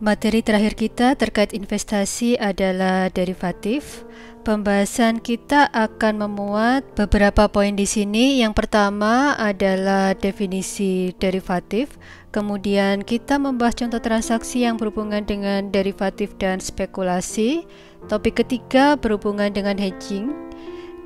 Materi terakhir kita terkait investasi adalah derivatif. Pembahasan kita akan memuat beberapa poin di sini. Yang pertama adalah definisi derivatif. Kemudian kita membahas contoh transaksi yang berhubungan dengan derivatif dan spekulasi. Topik ketiga berhubungan dengan hedging.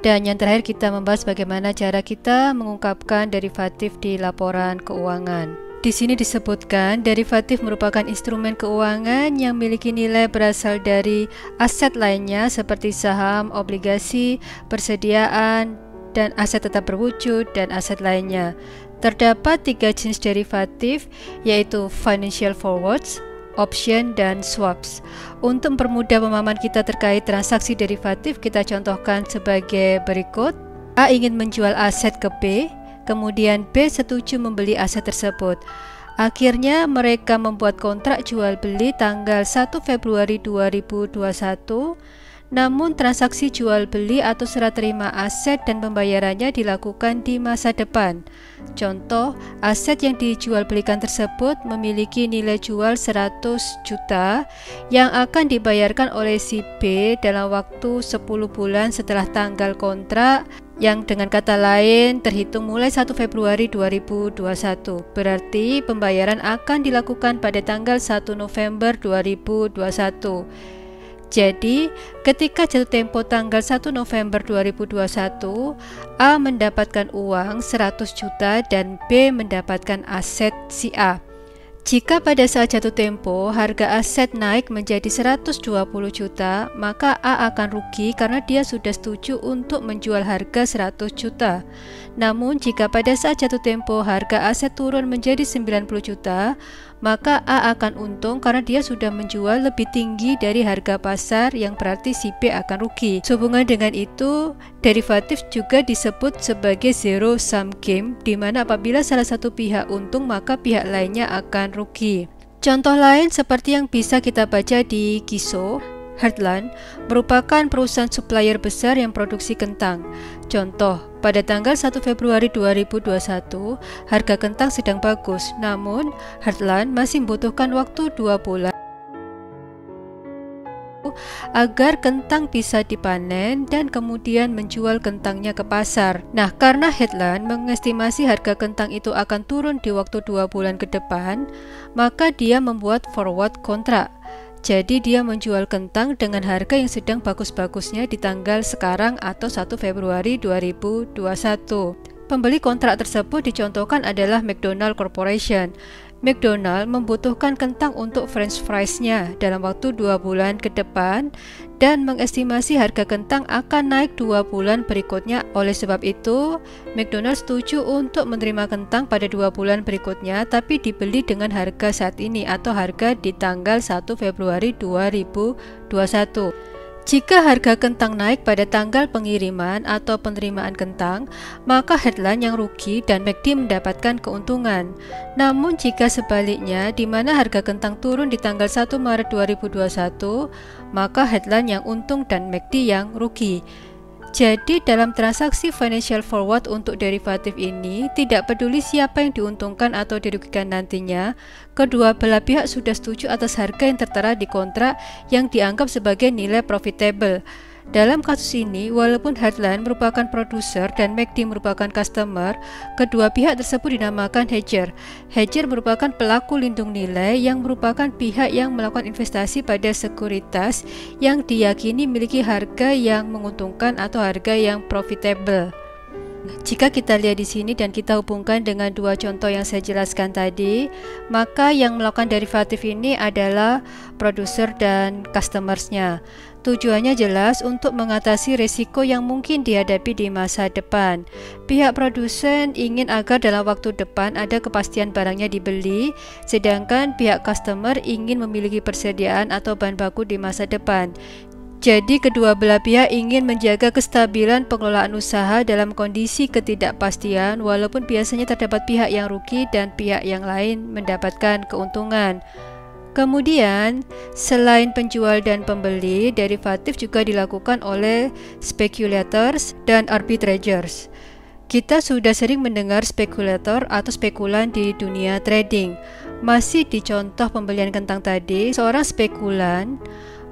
Dan yang terakhir kita membahas bagaimana cara kita mengungkapkan derivatif di laporan keuangan. Di sini disebutkan derivatif merupakan instrumen keuangan yang memiliki nilai berasal dari aset lainnya seperti saham, obligasi, persediaan, dan aset tetap berwujud dan aset lainnya. Terdapat 3 jenis derivatif, yaitu financial forwards, option, dan swaps. Untuk mempermudah pemahaman kita terkait transaksi derivatif, kita contohkan sebagai berikut. A ingin menjual aset ke B, kemudian B setuju membeli aset tersebut. Akhirnya mereka membuat kontrak jual beli tanggal 1 Februari 2021. Namun transaksi jual beli atau serah terima aset dan pembayarannya dilakukan di masa depan. Contoh, aset yang dijual belikan tersebut memiliki nilai jual 100 juta yang akan dibayarkan oleh si B dalam waktu 10 bulan setelah tanggal kontrak, yang dengan kata lain terhitung mulai 1 Februari 2021. Berarti pembayaran akan dilakukan pada tanggal 1 November 2021. Jadi, ketika jatuh tempo tanggal 1 November 2021, A mendapatkan uang 100 juta dan B mendapatkan aset si A. Jika pada saat jatuh tempo harga aset naik menjadi 120 juta, maka A akan rugi karena dia sudah setuju untuk menjual harga 100 juta. Namun jika pada saat jatuh tempo harga aset turun menjadi 90 juta, maka A akan untung karena dia sudah menjual lebih tinggi dari harga pasar, yang berarti si B akan rugi. Sehubungan dengan itu, derivatif juga disebut sebagai zero sum game, di mana apabila salah satu pihak untung maka pihak lainnya akan rugi. Contoh lain seperti yang bisa kita baca di Giso, Heartland merupakan perusahaan supplier besar yang produksi kentang. Contoh, pada tanggal 1 Februari 2021, harga kentang sedang bagus, namun Heartland masih membutuhkan waktu 2 bulan agar kentang bisa dipanen dan kemudian menjual kentangnya ke pasar. Nah, karena Heartland mengestimasi harga kentang itu akan turun di waktu 2 bulan ke depan, maka dia membuat forward kontrak. Jadi dia menjual kentang dengan harga yang sedang bagus-bagusnya di tanggal sekarang atau 1 Februari 2021. Pembeli kontrak tersebut dicontohkan adalah McDonald Corporation. McDonald membutuhkan kentang untuk french fries-nya dalam waktu 2 bulan ke depan dan mengestimasi harga kentang akan naik 2 bulan berikutnya. Oleh sebab itu, McDonald setuju untuk menerima kentang pada 2 bulan berikutnya, tapi dibeli dengan harga saat ini atau harga di tanggal 1 Februari 2021. Jika harga kentang naik pada tanggal pengiriman atau penerimaan kentang, maka Heartland yang rugi dan McD mendapatkan keuntungan. Namun jika sebaliknya, di mana harga kentang turun di tanggal 1 Maret 2021, maka Heartland yang untung dan McD yang rugi. Jadi dalam transaksi financial forward untuk derivatif ini, tidak peduli siapa yang diuntungkan atau dirugikan nantinya, kedua belah pihak sudah setuju atas harga yang tertera di kontrak yang dianggap sebagai nilai profitable. Dalam kasus ini, walaupun Heartland merupakan produser dan McD merupakan customer, kedua pihak tersebut dinamakan hedger. Hedger merupakan pelaku lindung nilai yang merupakan pihak yang melakukan investasi pada sekuritas yang diyakini memiliki harga yang menguntungkan atau harga yang profitable. Jika kita lihat di sini dan kita hubungkan dengan 2 contoh yang saya jelaskan tadi, maka yang melakukan derivatif ini adalah produser dan customersnya. Tujuannya jelas untuk mengatasi risiko yang mungkin dihadapi di masa depan. Pihak produsen ingin agar dalam waktu depan ada kepastian barangnya dibeli, sedangkan pihak customer ingin memiliki persediaan atau bahan baku di masa depan. Jadi kedua belah pihak ingin menjaga kestabilan pengelolaan usaha dalam kondisi ketidakpastian, walaupun biasanya terdapat pihak yang rugi dan pihak yang lain mendapatkan keuntungan. Kemudian, selain penjual dan pembeli, derivatif juga dilakukan oleh speculators dan arbitrageurs. Kita sudah sering mendengar spekulator atau spekulan di dunia trading. Masih di contoh pembelian kentang tadi, seorang spekulan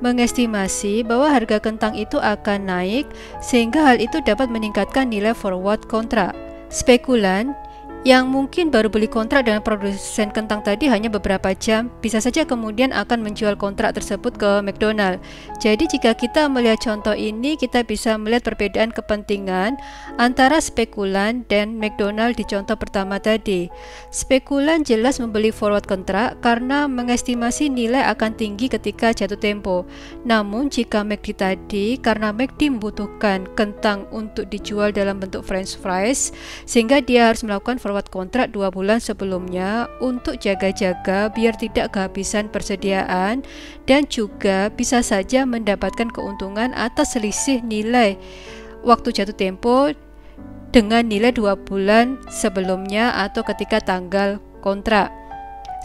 mengestimasi bahwa harga kentang itu akan naik sehingga hal itu dapat meningkatkan nilai forward kontrak. Spekulan yang mungkin baru beli kontrak dengan produsen kentang tadi hanya beberapa jam, bisa saja kemudian akan menjual kontrak tersebut ke McDonald. Jadi jika kita melihat contoh ini, kita bisa melihat perbedaan kepentingan antara spekulan dan McDonald di contoh pertama tadi. Spekulan jelas membeli forward kontrak karena mengestimasi nilai akan tinggi ketika jatuh tempo. Namun jika McD tadi, karena McD membutuhkan kentang untuk dijual dalam bentuk french fries, sehingga dia harus melakukan forward kontrak 2 bulan sebelumnya untuk jaga-jaga biar tidak kehabisan persediaan, dan juga bisa saja mendapatkan keuntungan atas selisih nilai waktu jatuh tempo dengan nilai 2 bulan sebelumnya atau ketika tanggal kontrak.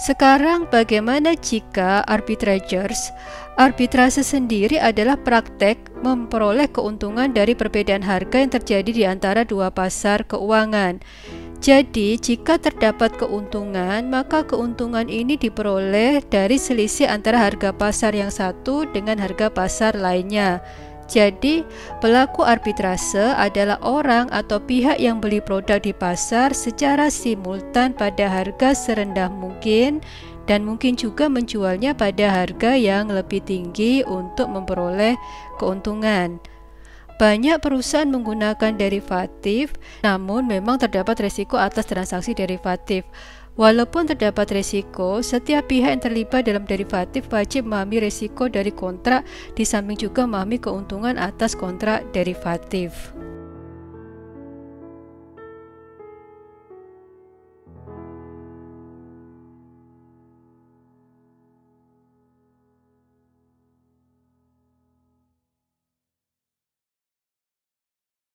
Sekarang bagaimana jika arbitrageurs? Arbitrase sendiri adalah praktek memperoleh keuntungan dari perbedaan harga yang terjadi di antara dua pasar keuangan. Jadi, jika terdapat keuntungan, maka keuntungan ini diperoleh dari selisih antara harga pasar yang satu dengan harga pasar lainnya. Jadi, pelaku arbitrase adalah orang atau pihak yang beli produk di pasar secara simultan pada harga serendah mungkin dan mungkin juga menjualnya pada harga yang lebih tinggi untuk memperoleh keuntungan. Banyak perusahaan menggunakan derivatif, namun memang terdapat risiko atas transaksi derivatif. Walaupun terdapat risiko, setiap pihak yang terlibat dalam derivatif wajib memahami risiko dari kontrak, di samping juga memahami keuntungan atas kontrak derivatif.